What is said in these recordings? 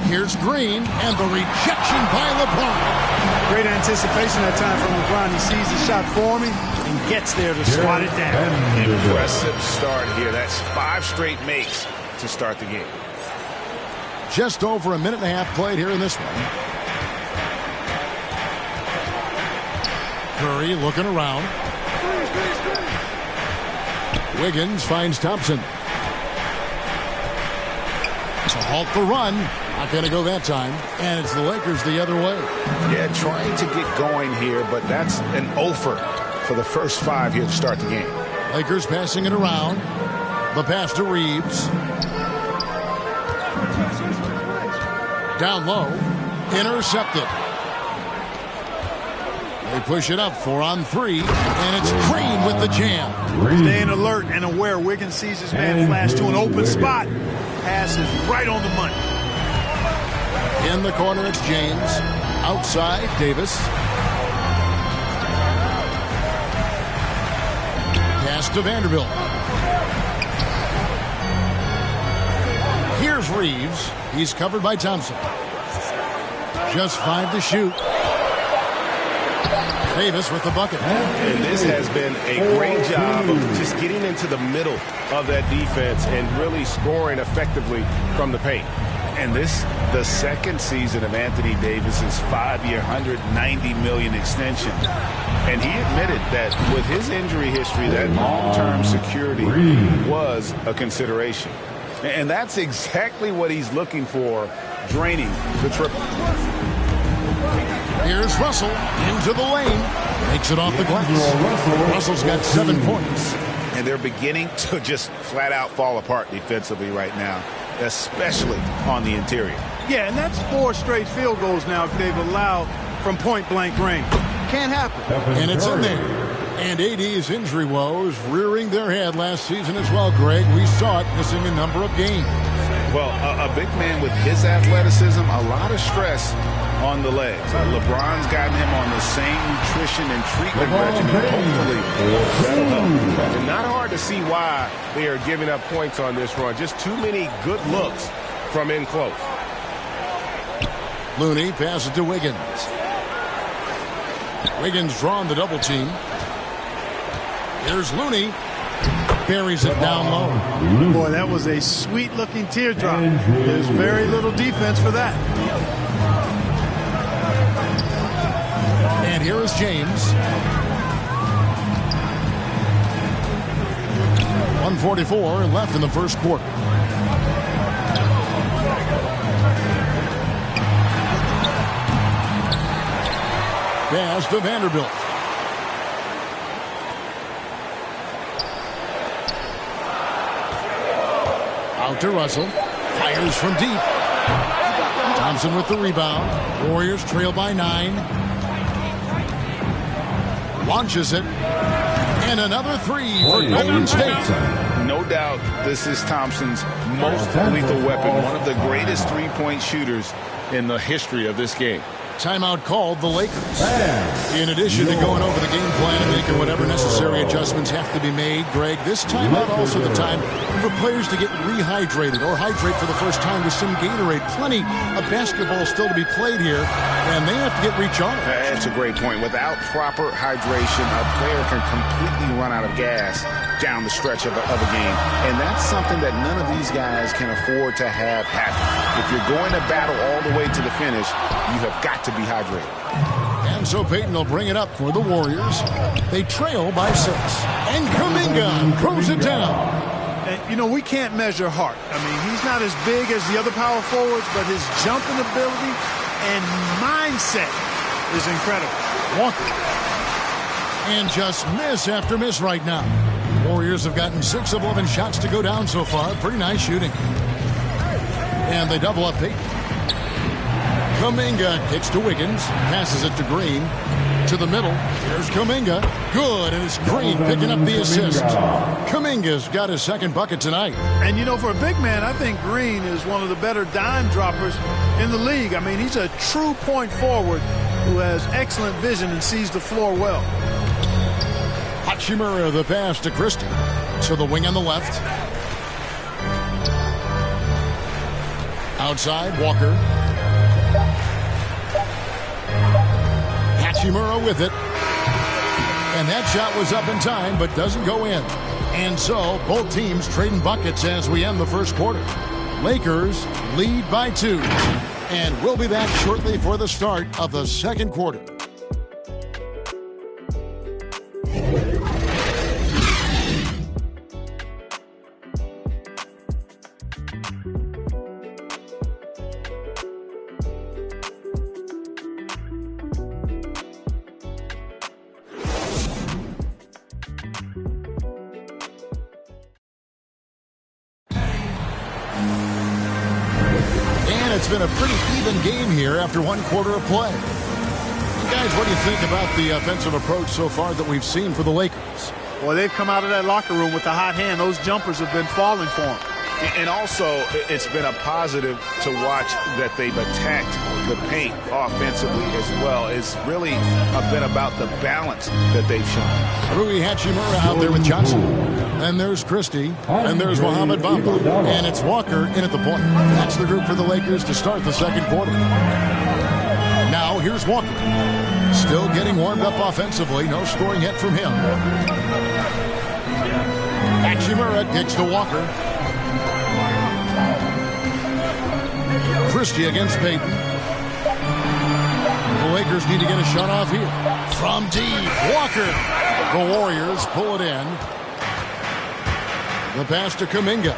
Here's Green, and the rejection by LeBron. Great anticipation that time from LeBron. He sees the shot forming and gets there to swat it down. Impressive start here. That's 5 straight makes to start the game. Just over a minute and a half played here in this one. Curry looking around. Wiggins finds Thompson. To halt the run. Not going to go that time. And it's the Lakers the other way. Yeah, trying to get going here, but that's an offer for the first 5 here to start the game. Lakers passing it around. The pass to Reeves. Down low. Intercepted. They push it up 4 on 3. And it's Green with the jam. Staying alert and aware. Wiggins sees his man flash to an open spot. Pass is right on the money. In the corner, it's James. Outside, Davis. Pass to Vanderbilt. Here's Reeves. He's covered by Thompson. Just 5 to shoot. Davis with the bucket. And this has been a great job of just getting into the middle of that defense and really scoring effectively from the paint. And this, the second season of Anthony Davis's 5-year, $190 million extension. And he admitted that with his injury history, that long-term security was a consideration. And that's exactly what he's looking for, draining the triple. Here's Russell into the lane. Makes it off the glass. Russell's got 7 points. And they're beginning to just flat out fall apart defensively right now, especially on the interior. Yeah, and that's 4 straight field goals now they've allowed from point-blank range. Can't happen. And it's in there. And AD's injury woes rearing their head last season as well, Greg. We saw it missing a number of games. Well, a big man with his athleticism, a lot of stress on the legs. LeBron's gotten him on the same nutrition and treatment regimen. Hopefully, that'll help. And not hard to see why they are giving up points on this run. Just too many good looks from in close. Looney passes to Wiggins. Wiggins drawn the double team. Here's Looney. Buries it down low. Boy, that was a sweet-looking teardrop. There's very little defense for that. And here is James. 1:44 left in the first quarter. Pass to Vanderbilt. Out to Russell. Fires from deep. Thompson with the rebound. Warriors trail by 9. Launches it. And another 3 for Golden State. No doubt this is Thompson's most lethal weapon. One of the greatest three-point shooters in the history of this game. Timeout called the Lakers. In addition to going over the game plan and making whatever necessary adjustments have to be made, Greg, this timeout also the time for players to get rehydrated or hydrate for the first time with some Gatorade. Plenty of basketball still to be played here, and they have to get recharged. That's a great point. Without proper hydration, a player can completely run out of gas down the stretch of a game. And that's something that none of these guys can afford to have happen. If you're going to battle all the way to the finish, you have got to be hydrated. And so Payton will bring it up for the Warriors. They trail by 6. And Kuminga throws it down. And, you know, we can't measure heart. I mean, he's not as big as the other power forwards, but his jumping ability and mindset is incredible. Walker. And just miss after miss right now. Warriors have gotten 6 of 11 shots to go down so far. Pretty nice shooting. And they double up Payton. Kuminga kicks to Wiggins. Passes it to Green. To the middle. Here's Kuminga. Good, and it's Green picking up the assist. Kuminga's got his second bucket tonight. And, you know, for a big man, I think Green is one of the better dime droppers in the league. I mean, he's a true point forward who has excellent vision and sees the floor well. Hachimura the pass to Christie. To the wing on the left. Outside, Walker. Hachimura with it. And that shot was up in time, but doesn't go in. And so, both teams trading buckets as we end the first quarter. Lakers lead by 2. And we'll be back shortly for the start of the second quarter. It's been a pretty even game here after one quarter of play. Guys, what do you think about the offensive approach so far that we've seen for the Lakers? Well, they've come out of that locker room with the hot hand. Those jumpers have been falling for them. And also, it's been a positive to watch that they've attacked the paint offensively as well. It's really been about the balance that they've shown. Rui Hachimura out there with Johnson. And there's Christie. And there's Mohamed Bamba. And it's Walker in at the point. That's the group for the Lakers to start the second quarter. Now, here's Walker. Still getting warmed up offensively. No scoring yet from him. Hachimura kicks to Walker. Christie against Payton. The Lakers need to get a shot off here. From deep, Walker. The Warriors pull it in. The pass to Kuminga.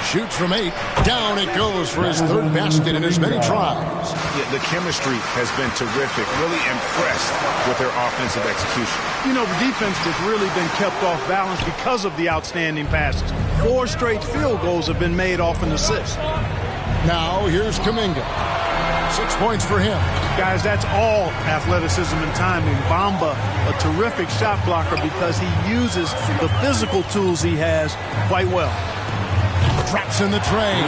Shoots from 8. Down it goes for his third basket in as many tries. Yeah, the chemistry has been terrific. Really impressed with their offensive execution. You know, the defense has really been kept off balance because of the outstanding passes. 4 straight field goals have been made off an assist. Now, here's Kuminga. 6 points for him. Guys, that's all athleticism and timing. Bamba, a terrific shot blocker because he uses the physical tools he has quite well. Traps in the tray.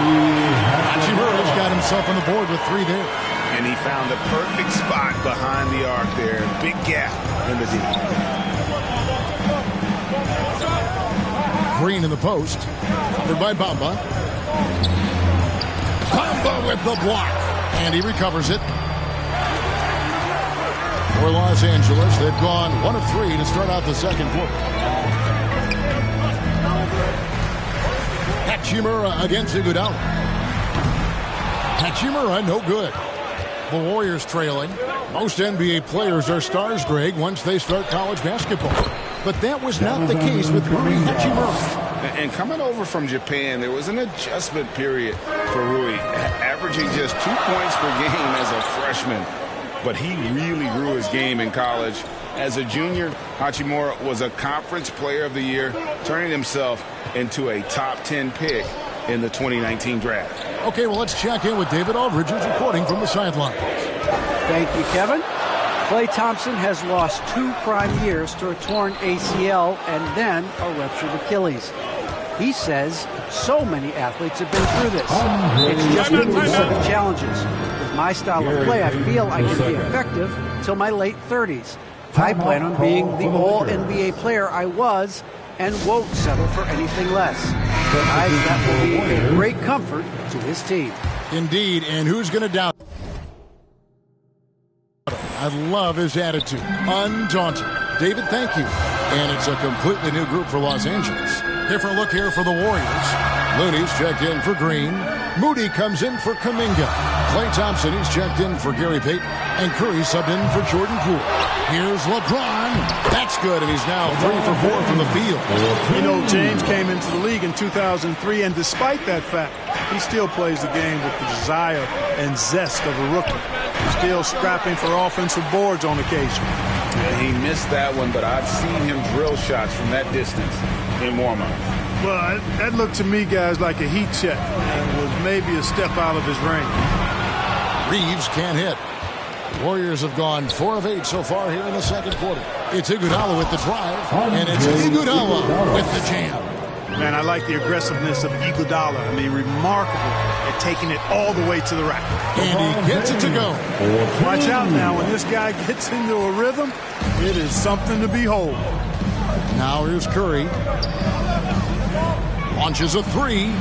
Hachimura's got himself on the board with 3 there. And he found the perfect spot behind the arc there. Big gap in the D. Green in the post. Covered by Bamba. Bamba with the block. And he recovers it. For Los Angeles, they've gone 1 of 3 to start out the second quarter. Hachimura against Iguodala. Hachimura, no good. The Warriors trailing. Most NBA players are stars, Greg, once they start college basketball. But that was not the case with Rui Hachimura. And coming over from Japan, there was an adjustment period for Rui, averaging just 2 points per game as a freshman. But he really grew his game in college. As a junior, Hachimura was a Conference Player of the Year, turning himself into a top 10 pick in the 2019 draft. Okay, well, let's check in with David Aldridge, who's reporting from the sidelines. Thank you, Kevin. Klay Thompson has lost 2 prime years to a torn ACL and then a ruptured Achilles. He says so many athletes have been through this. It's just a new set of challenges. With my style of play, I feel I can be effective till my late 30s. I plan on being the all-NBA player I was and won't settle for anything less. Guys, that will be a great comfort to his team. Indeed, and who's going to doubt? I love his attitude. Undaunted. David, thank you. And it's a completely new group for Los Angeles. Different look here for the Warriors. Looney's checked in for Green. Moody comes in for Kuminga. Klay Thompson, he's checked in for Gary Payton. And Curry subbed in for Jordan Poole. Here's LeBron. That's good, and he's now 3 for 4 from the field. You know, James came into the league in 2003, and despite that fact, he still plays the game with the desire and zest of a rookie. Still scrapping for offensive boards on occasion. Yeah, he missed that one, but I've seen him drill shots from that distance in warm-up. Well, that looked to me, guys, like a heat check and was maybe a step out of his range. Reeves can't hit. Warriors have gone 4 of 8 so far here in the second quarter. It's Iguodala with the drive, and it's Iguodala with the jam. Man, I like the aggressiveness of Iguodala. I mean, remarkable at taking it all the way to the rack. And he gets it to go. Watch out now. When this guy gets into a rhythm, it is something to behold. Now here's Curry. Launches a 3.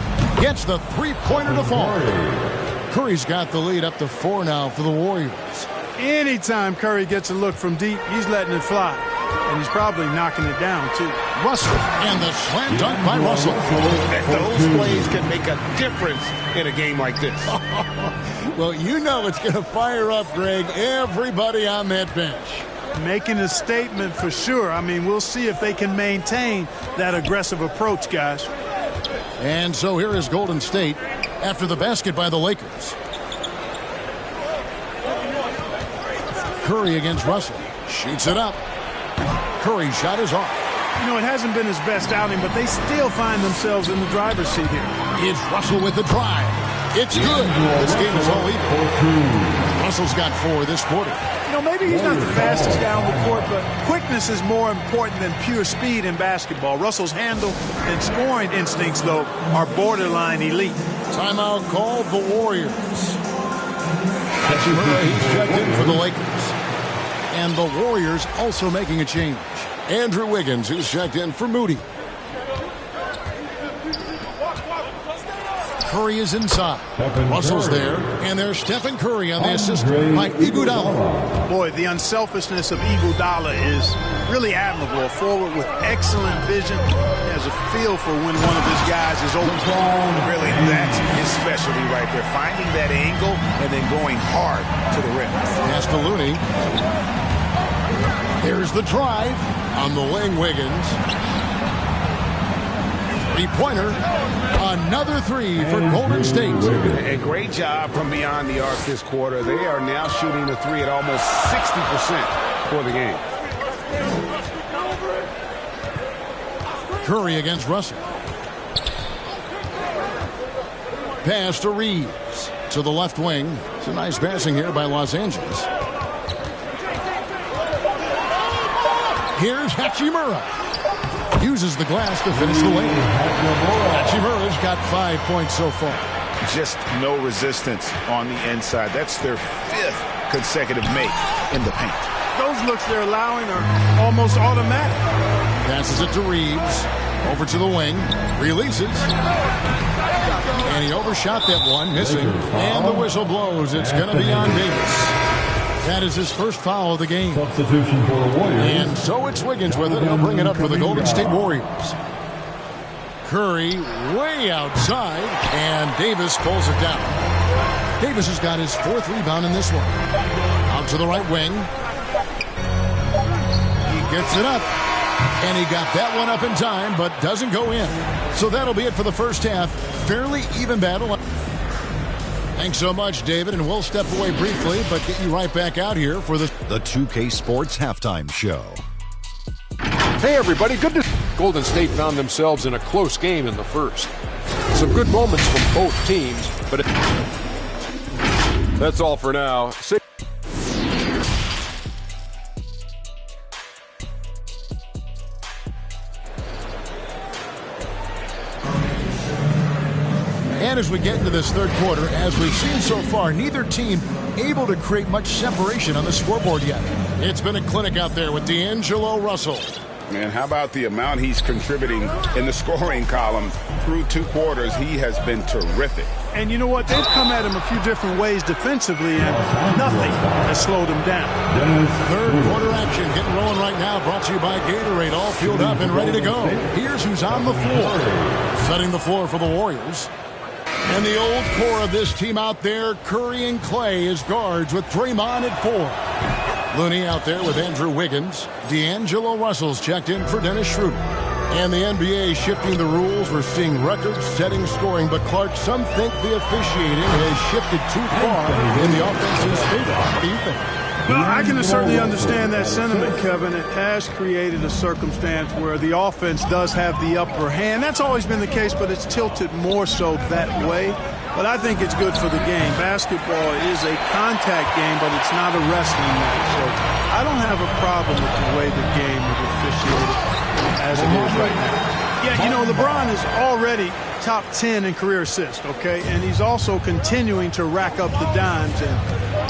Gets the 3-pointer to fall. Curry's got the lead up to 4 now for the Warriors. Anytime Curry gets a look from deep, he's letting it fly. And he's probably knocking it down, too. Russell, and the slam dunk by Russell. Those plays can make a difference in a game like this. Well, you know it's going to fire up, Greg, everybody on that bench. Making a statement for sure. I mean, we'll see if they can maintain that aggressive approach, guys. And so here is Golden State after the basket by the Lakers. Curry against Russell. Shoots it up. Curry's shot is off. You know, it hasn't been his best outing, but they still find themselves in the driver's seat here. It's Russell with the drive. It's good. This game is all even. Russell's got 4 this quarter. You know, maybe he's not the fastest guy on the court, but quickness is more important than pure speed in basketball. Russell's handle and scoring instincts, though, are borderline elite. Timeout called the Warriors. Hachimura, he's checked in for the Lakers. And the Warriors also making a change. Andrew Wiggins, who's checked in for Moody. Curry is inside. Russell's there. And there's Stephen Curry on the assist by Iguodala. Boy, the unselfishness of Iguodala is really admirable. A forward with excellent vision. He has a feel for when one of his guys is open. Really, that's his specialty right there. Finding that angle and then going hard to the rim. Pass to Looney. Here's the drive on the wing. Wiggins. Three-pointer. Another 3 for Golden State. A great job from beyond the arc this quarter. They are now shooting the 3 at almost 60% for the game. Curry against Russell. Pass to Reeves. To the left wing. It's a nice passing here by Los Angeles. Here's Hachimura. Uses the glass to finish the lane. Hachimura's got 5 points so far. Just no resistance on the inside. That's their 5th consecutive make in the paint. Those looks they're allowing are almost automatic. Passes it to Reeves. Over to the wing. Releases. And he overshot that one, missing. And the whistle blows. It's going to be on Davis. That is his first foul of the game. Substitution for the Warriors. And so it's Wiggins with it. He'll bring it up for the Golden State Warriors. Curry way outside, and Davis pulls it down. Davis has got his 4th rebound in this one. Out to the right wing. He gets it up, and he got that one up in time, but doesn't go in. So that'll be it for the first half. Fairly even battle. Thanks so much, David, and we'll step away briefly, but get you right back out here for the 2K Sports Halftime Show. Hey, everybody. Good to... Golden State found themselves in a close game in the first. Some good moments from both teams, but... That's all for now. And as we get into this third quarter, as we've seen so far, neither team able to create much separation on the scoreboard yet. It's been a clinic out there with D'Angelo Russell. Man, how about the amount he's contributing in the scoring column through 2 quarters? He has been terrific. And you know what? They've come at him a few different ways defensively, and nothing has slowed him down. Third quarter action getting rolling right now, brought to you by Gatorade, all fueled up and ready to go. Here's who's on the floor. Setting the floor for the Warriors. And the old core of this team out there, Curry and Clay as guards with Draymond at 4. Looney out there with Andrew Wiggins. D'Angelo Russell's checked in for Dennis Schroeder. And the NBA shifting the rules. We're seeing record-setting scoring, but Clark, some think the officiating has shifted too far in the offense's favor. What do you think? Well, I can certainly understand that sentiment, Kevin. It has created a circumstance where the offense does have the upper hand. That's always been the case, but it's tilted more so that way. But I think it's good for the game. Basketball is a contact game, but it's not a wrestling match. So I don't have a problem with the way the game is officiated as it is right now. Yeah, you know, LeBron is already top 10 in career assists, okay? And he's also continuing to rack up the dimes and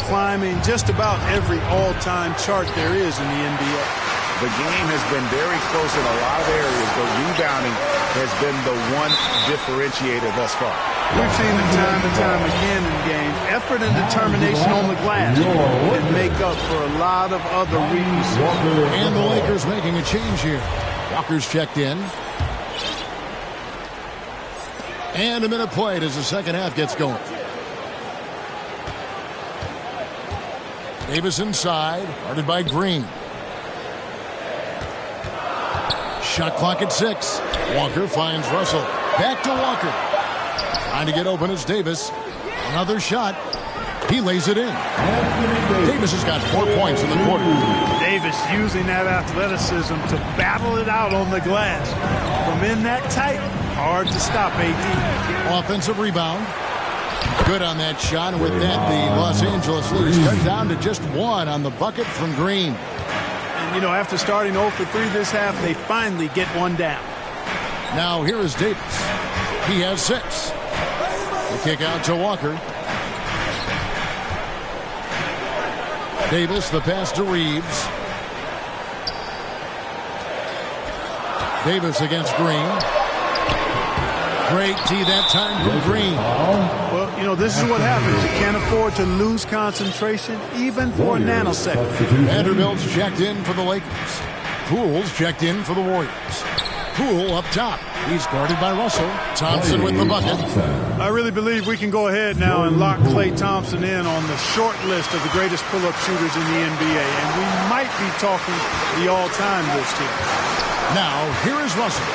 climbing just about every all-time chart there is in the NBA. The game has been very close in a lot of areas, but rebounding has been the one differentiator thus far. We've seen it time and time again in games. Effort and determination on the glass can make up for a lot of other reasons. And the Lakers making a change here. Walker's checked in. And a minute played as the second half gets going. Davis inside, guarded by Green. Shot clock at 6. Walker finds Russell. Back to Walker. Trying to get open is Davis. Another shot. He lays it in. Davis has got 4 points in the quarter. Davis using that athleticism to battle it out on the glass. From in that tight, hard to stop AD. Offensive rebound. Good on that shot. And with that, the Los Angeles lead is cut down to just 1 on the bucket from Green. And, you know, after starting 0 for 3 this half, they finally get one down. Now here is Davis. He has 6. The kick out to Walker. Davis, the pass to Reeves. Davis against Green. Great tee that time from Green. Well, you know, this is what happens. You can't afford to lose concentration even for a nanosecond. Vanderbilt's checked in for the Lakers. Poole's checked in for the Warriors. Poole up top. He's guarded by Russell. Thompson with the bucket. I really believe we can go ahead now and lock Klay Thompson in on the short list of the greatest pull-up shooters in the NBA. And we might be talking the all-time list here. Now, here is Russell.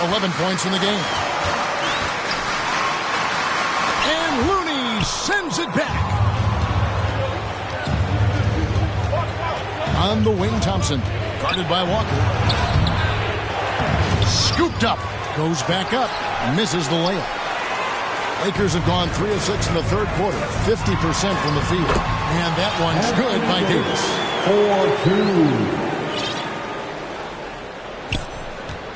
11 points in the game. And Looney sends it back. On the wing, Thompson. Guarded by Walker. Scooped up. Goes back up. Misses the layup. Lakers have gone 3 of 6 in the third quarter. 50% from the field. And that one's good by Davis.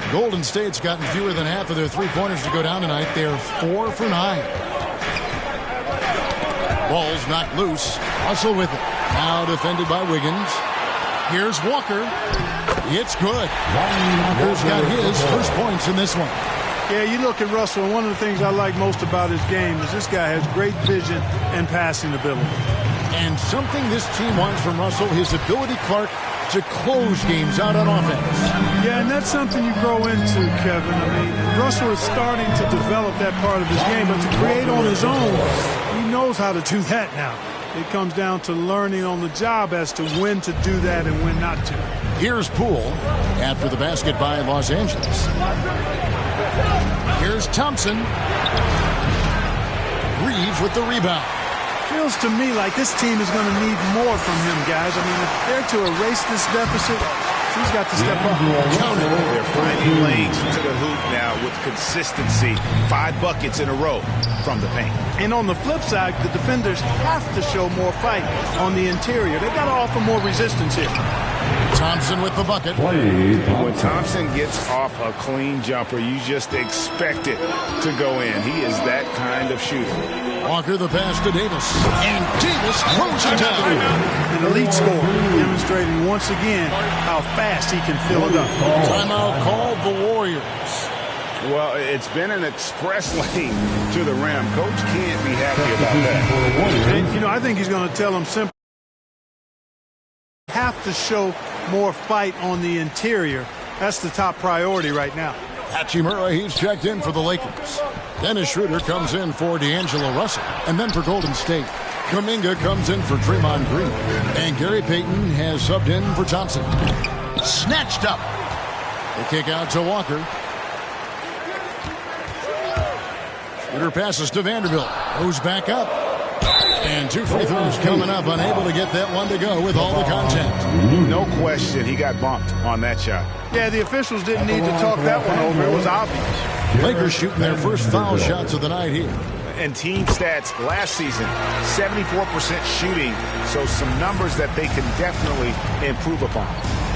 4-2. Golden State's gotten fewer than half of their three-pointers to go down tonight. They're 4 for 9. Ball's knocked loose. Russell with it. Now defended by Wiggins. Here's Walker. It's good. Walker's got his first points in this one. Yeah, you look at Russell, and one of the things I like most about his game is this guy has great vision and passing ability. And something this team wants from Russell, his ability, Clark, to close games out on offense. Yeah, and that's something you grow into, Kevin. I mean, Russell is starting to develop that part of his game, but to create on his own, he knows how to do that now. It comes down to learning on the job as to when to do that and when not to. Here's Poole after the basket by Los Angeles. Here's Thompson. Reeves with the rebound. Feels to me like this team is going to need more from him, guys. I mean, if they're to erase this deficit, he's got to step up. They're finding lanes to the hoop now with consistency. 5 buckets in a row from the paint. And on the flip side, the defenders have to show more fight on the interior. They've got to offer more resistance here. Thompson with the bucket. When Thompson gets off a clean jumper, you just expect it to go in. He is that kind of shooter. Walker the pass to Davis. And Davis throws it down. An elite scorer, demonstrating once again how fast he can fill it up. Timeout called the Warriors. Well, it's been an express lane to the rim. Coach can't be happy about that. And, you know, I think he's going to tell them simply have to show more fight on the interior. That's the top priority right now. Hachimura, he's checked in for the Lakers. Dennis Schroeder comes in for D'Angelo Russell. And then for Golden State, Kuminga comes in for Draymond Green. And Gary Payton has subbed in for Thompson. Snatched up. The kick out to Walker. Schroeder passes to Vanderbilt. Goes back up. And 2 free throws coming up. Unable to get that one to go with all the contact. No question, he got bumped on that shot. Yeah, the officials didn't need to talk that one over. It was obvious. Lakers shooting their first foul shots of the night here. And team stats last season, 74% shooting. So some numbers that they can definitely improve upon.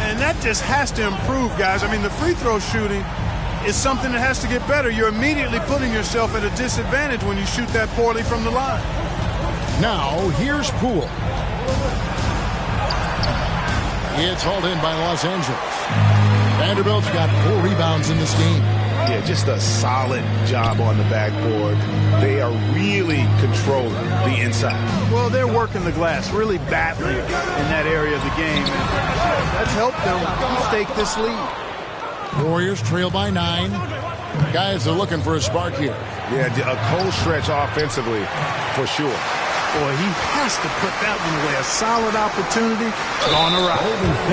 And that just has to improve, guys. I mean, the free throw shooting is something that has to get better. You're immediately putting yourself at a disadvantage when you shoot that poorly from the line. Now, here's Poole. It's hauled in by Los Angeles. Vanderbilt's got 4 rebounds in this game. Yeah, just a solid job on the backboard. They are really controlling the inside. Well, they're working the glass, really battling in that area of the game. And that's helped them stake this lead. Warriors trail by 9. Guys are looking for a spark here. Yeah, a cold stretch offensively, for sure. Boy, he has to put that one away. A solid opportunity, gone awry.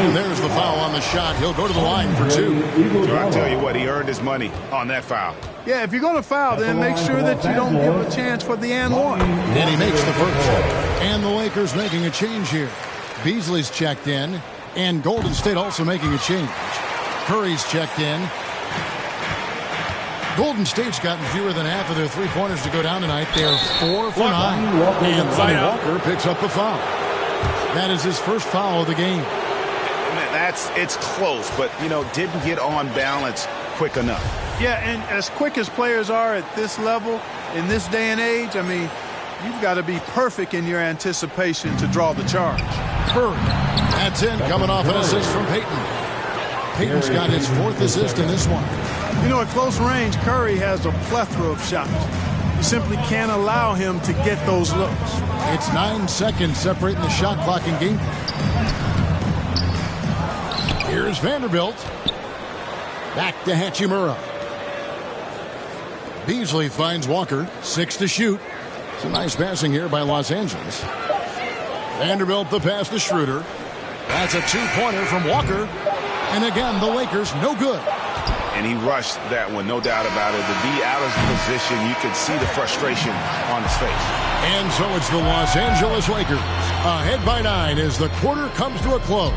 And there's the foul on the shot. He'll go to the line for 2. So I tell you what, he earned his money on that foul. Yeah, if you're going to foul, then make sure that you don't give a chance for the and one. And he makes the first. And the Lakers making a change here. Beasley's checked in, and Golden State also making a change. Curry's checked in. Golden State's gotten fewer than half of their three-pointers to go down tonight. They're 4 for 9. And Lonnie Walker picks up the foul. That is his first foul of the game. It's close, but, didn't get on balance quick enough. Yeah, and as quick as players are at this level, in this day and age, I mean, you've got to be perfect in your anticipation to draw the charge. Curry, that's in, coming off an assist from Payton. Payton's got his 4th assist in this one. At close range, Curry has a plethora of shots. You simply can't allow him to get those looks. It's 9 seconds separating the shot clock and game. Here's Vanderbilt. Back to Hachimura. Beasley finds Walker. 6 to shoot. It's a nice passing here by Los Angeles. Vanderbilt the pass to Schroeder. That's a 2-pointer from Walker. And again, the Lakers no good. And he rushed that one, no doubt about it. To be out of position, you could see the frustration on his face. And so it's the Los Angeles Lakers ahead by 9 as the quarter comes to a close.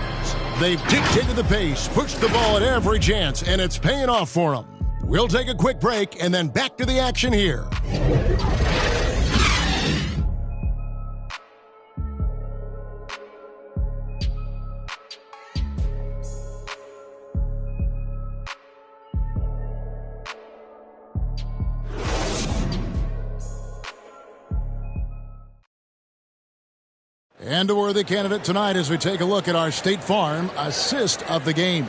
They've dictated the pace, pushed the ball at every chance, and it's paying off for them. We'll take a quick break and then back to the action here. And a worthy candidate tonight as we take a look at our State Farm assist of the game.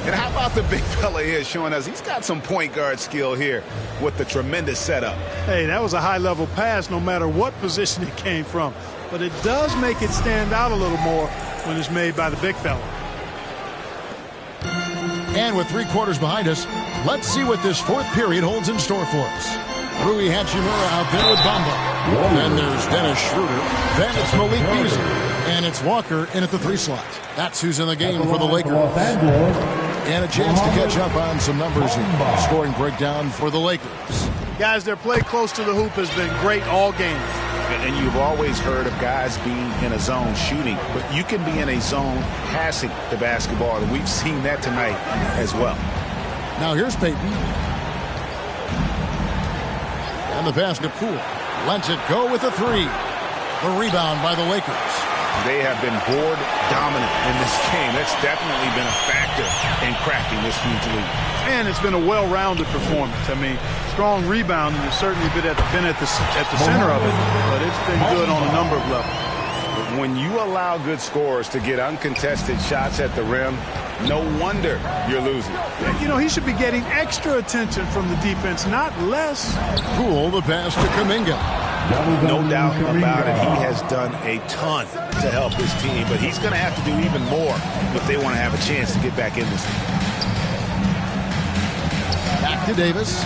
And how about the big fella here showing us he's got some point guard skill here with the tremendous setup. Hey, that was a high-level pass no matter what position it came from. But it does make it stand out a little more when it's made by the big fella. And with 3 quarters behind us, let's see what this 4th period holds in store for us. Rui Hachimura out there with Bamba. Then there's Dennis Schroeder. Then it's Malik Beasley. And it's Walker in at the 3 slot. That's who's in the game for the Lakers. And a chance to catch up on some numbers here. Scoring breakdown for the Lakers. Guys, their play close to the hoop has been great all game. And you've always heard of guys being in a zone shooting, but you can be in a zone passing the basketball, and we've seen that tonight as well. Now here's Payton. And the pass to Poole. Lets it go with a 3. The rebound by the Lakers. They have been board dominant in this game. That's definitely been a factor in crafting this huge lead. And it's been a well-rounded performance. I mean, strong rebounding has certainly been at the center of it, but it's been good on a number of levels. When you allow good scorers to get uncontested shots at the rim, no wonder you're losing. He should be getting extra attention from the defense, not less. Poole, the pass to Kuminga. No doubt about it. He has done a ton to help his team, but he's going to have to do even more if they want to have a chance to get back in this game. Back to Davis.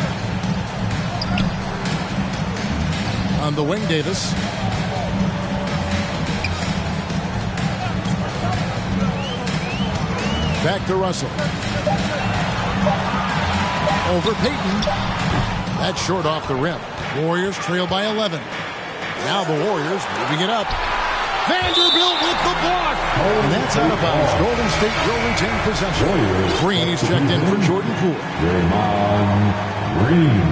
On the wing, Davis. Back to Russell. Over Payton. That's short off the rim. Warriors trail by 11. Now the Warriors moving it up. Vanderbilt with the block. And that's out of bounds. Golden State will retain possession. Green is checked in for Jordan Poole. Draymond Green.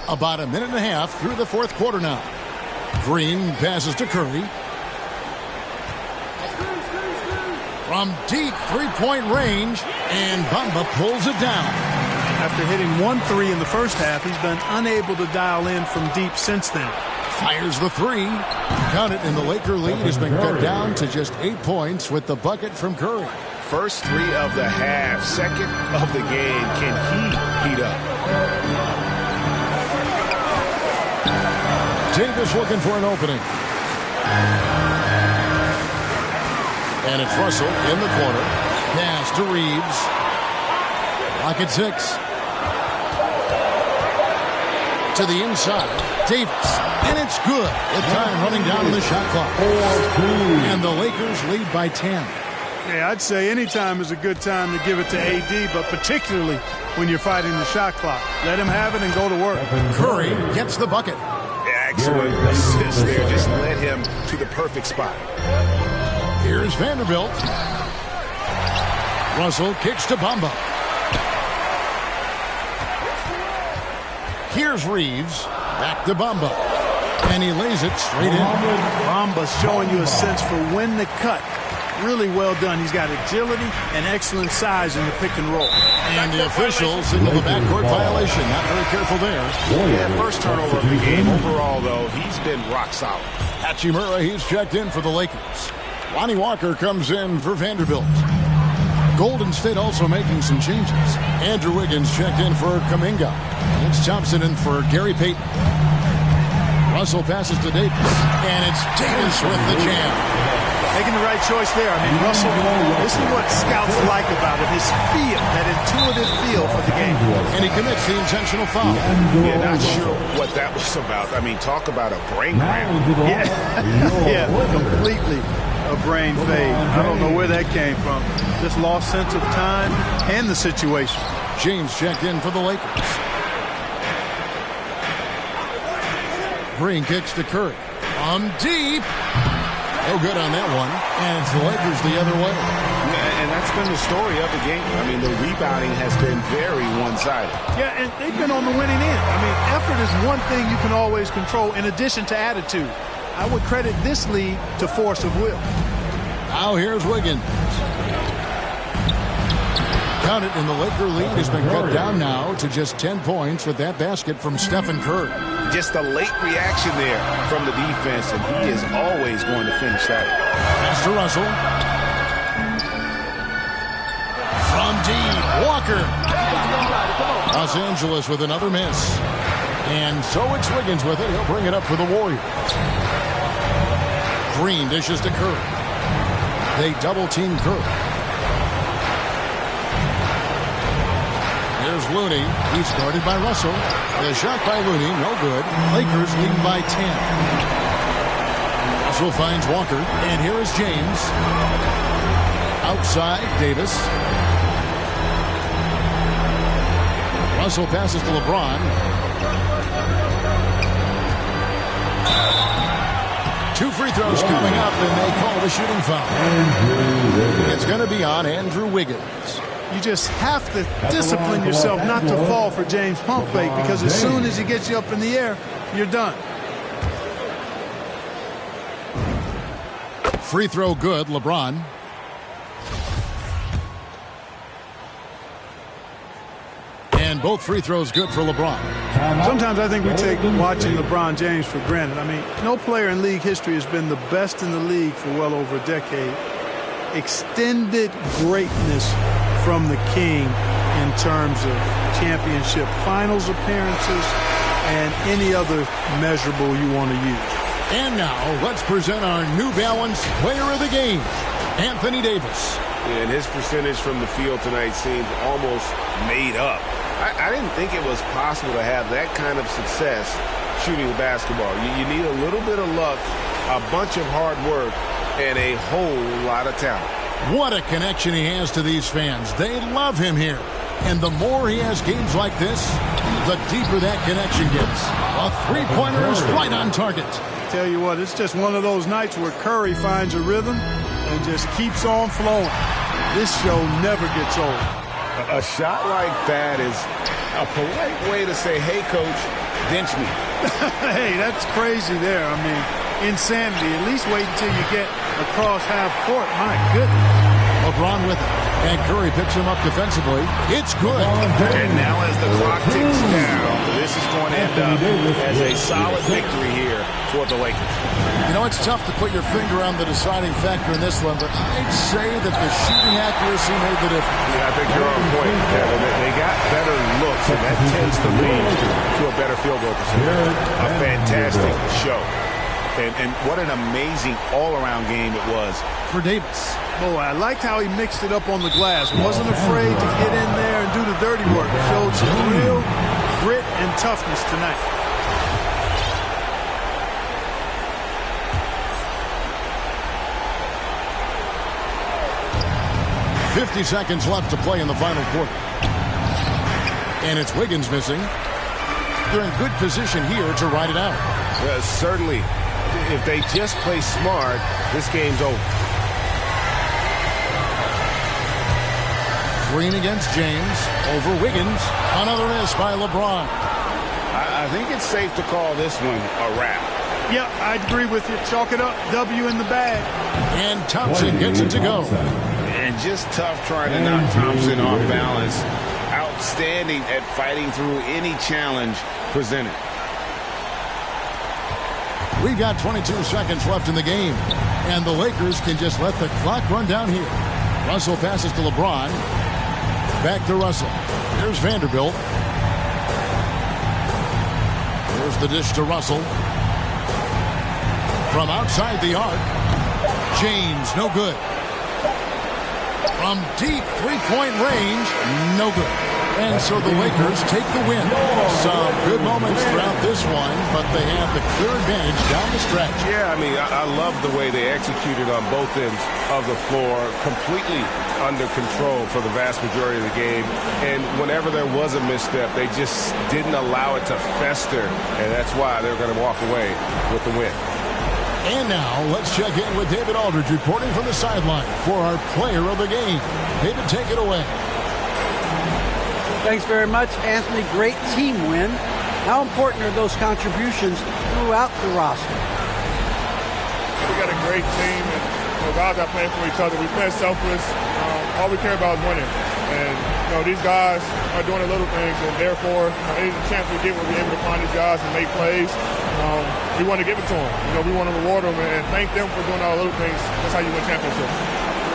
About a minute and a half through the 4th quarter now. Green passes to Curry. From deep 3-point range, and Bamba pulls it down. After hitting 1 3 in the first half, he's been unable to dial in from deep since then. Fires the three. Count it, and the Laker lead has been cut down to just 8 points with the bucket from Curry. First three of the half, second of the game. Can he heat up? Davis looking for an opening. And it's Russell in the corner. Pass to Reeves. Lock at 6. To the inside. Davis. And it's good. The time running down on the shot clock. And the Lakers lead by 10. Yeah, I'd say any time is a good time to give it to AD, but particularly when you're fighting the shot clock. Let him have it and go to work. Curry gets the bucket. Excellent assist there. Just led him to the perfect spot. Here's Vanderbilt. Russell kicks to Bamba. Here's Reeves. Back to Bamba. And he lays it straight in. Bamba's showing you a sense for when to cut. Really well done. He's got agility and excellent size in the pick and roll. And the officials signal the backcourt violation. Not very careful there. Yeah, first turnover of the game. Overall, though, he's been rock solid. Hachimura, he's checked in for the Lakers. Lonnie Walker comes in for Vanderbilt. Golden State also making some changes. Andrew Wiggins checked in for Kuminga. It's Thompson in for Gary Payton. Russell passes to Davis. And it's Davis with the jam. Making the right choice there. I mean, Russell, this is what scouts like about him. His feel, that intuitive feel for the game. And he commits the intentional foul. Yeah, not sure what that was about. I mean, talk about a brain cramp. Yeah, completely a brain fade. I don't know where that came from. Just lost sense of time and the situation. James checked in for the Lakers. Green kicks to Curry. Deep. No good on that one. And it's the Lakers the other way. Yeah, and that's been the story of the game. I mean, the rebounding has been very one-sided. Yeah, and they've been on the winning end. I mean, effort is one thing you can always control in addition to attitude. I would credit this lead to force of will. Now here's Wiggins. Count it, and the Laker lead has been cut down now to just 10 points with that basket from Stephen Curry. Just a late reaction there from the defense, and he is always going to finish that. Pass to Russell. From deep, Walker. Los Angeles with another miss. And so it's Wiggins with it. He'll bring it up for the Warriors. Green dishes to Curry. They double-team Curry. Here's Looney. He's guarded by Russell. The shot by Looney, no good. Lakers lead by 10. Russell finds Walker. And here is James. Outside, Davis. Russell passes to LeBron. Two free throws coming up, and they call the shooting foul. It's going to be on Andrew Wiggins. You just have to discipline yourself not to fall for James pump fake, because as soon as he gets you up in the air, you're done. Free throw good, LeBron. And both free throws good for LeBron. Sometimes I think we take watching LeBron James for granted. I mean, no player in league history has been the best in the league for well over a decade. Extended greatness from the king in terms of championship finals appearances and any other measurable you want to use. And now let's present our New Balance player of the game, Anthony Davis. And his percentage from the field tonight seems almost made up. I didn't think it was possible to have that kind of success shooting the basketball. You need a little bit of luck, a bunch of hard work, and a whole lot of talent. What a connection he has to these fans. They love him here. And the more he has games like this, the deeper that connection gets. A three-pointer is right on target. Tell you what, it's just one of those nights where Curry finds a rhythm and just keeps on flowing. This show never gets old. A shot like that is a polite way to say, hey, coach, bench me. Hey, that's crazy there. I mean, insanity. At least wait until you get across half court. My goodness. LeBron with it. And Curry picks him up defensively. It's good. And now as the clock ticks down, this is going to end up as a solid victory here for the Lakers. You know, it's tough to put your finger on the deciding factor in this one, but I'd say that the shooting accuracy made the difference. Yeah, I think you're on point, Kevin. They got better looks, and that tends to lead to a better field goal percentage. A fantastic show. And what an amazing all-around game it was For Davis. Boy, I liked how he mixed it up on the glass. Wasn't afraid to get in there and do the dirty work. Showed some real grit and toughness tonight. .50 seconds left to play in the final quarter. And it's Wiggins missing. They're in good position here to ride it out. Certainly, if they just play smart, this game's over. Green against James. Over Wiggins. Another miss by LeBron. I think it's safe to call this one a wrap. Yeah, I'd agree with you. Chalk it up. W in the bag. And Thompson gets it to go. And just tough trying to knock Thompson off balance. Outstanding at fighting through any challenge presented. We've got 22 seconds left in the game. And the Lakers can just let the clock run down here. Russell passes to LeBron. Back to Russell. Here's Vanderbilt. Here's the dish to Russell. From outside the arc. James, no good. From deep three-point range, no good. And so the Lakers take the win. Some good moments throughout this one, but they have the clear advantage down the stretch. Yeah, I mean, I love the way they executed on both ends of the floor, completely under control for the vast majority of the game. And whenever there was a misstep, they just didn't allow it to fester, and that's why they're going to walk away with the win. And now, let's check in with David Aldridge reporting from the sideline for our player of the game. David, take it away. Thanks very much, Anthony. Great team win. How important are those contributions throughout the roster? We got a great team, and guys are playing for each other. We play selfless. All we care about is winning. And these guys are doing the little things, and therefore, any chance we get, we'll be able to find these guys and make plays. We want to give it to them. We want to reward them and thank them for doing all the little things. That's how you win championships.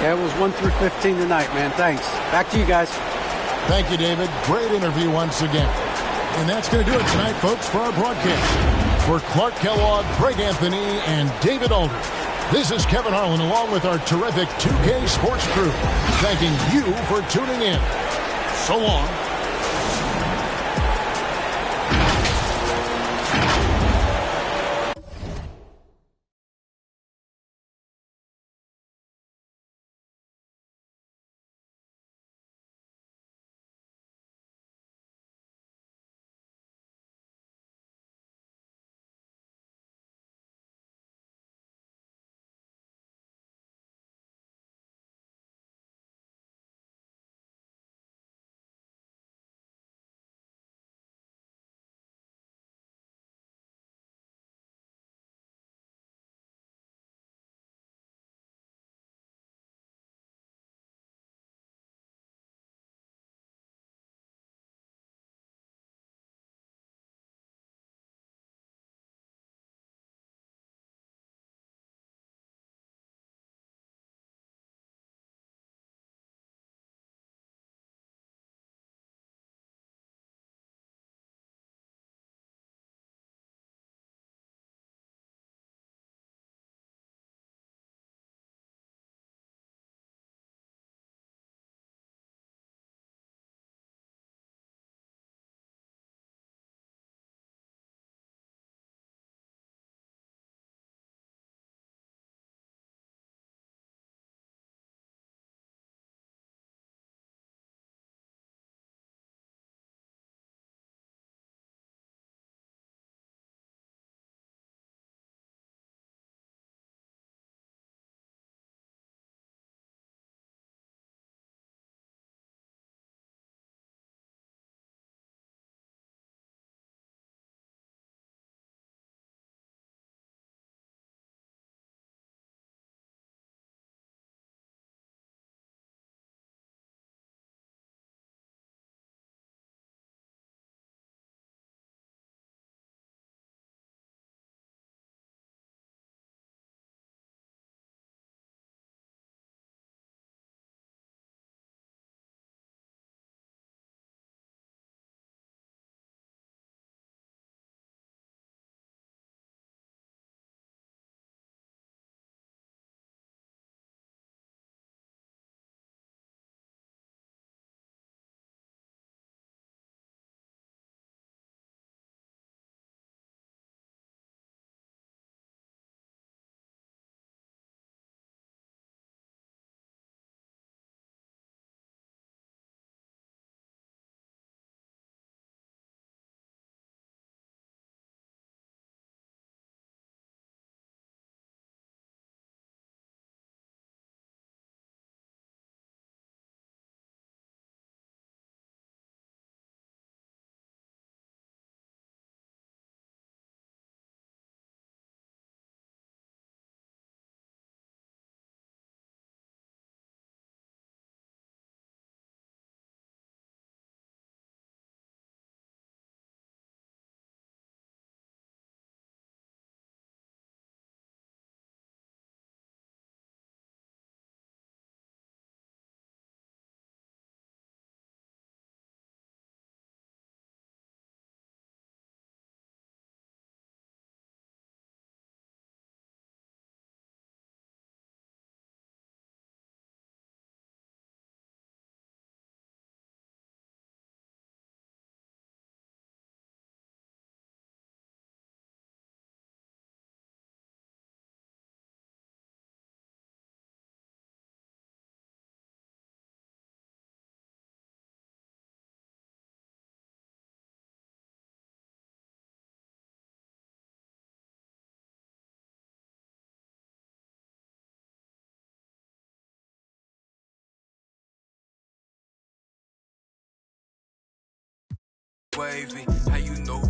Yeah, it was 1 through 15 tonight, man. Thanks. Back to you guys. Thank you, David. Great interview once again. And that's going to do it tonight, folks, for our broadcast. For Clark Kellogg, Greg Anthony, and David Aldridge, this is Kevin Harlan along with our terrific 2K Sports crew, thanking you for tuning in. So long. wavy. How you know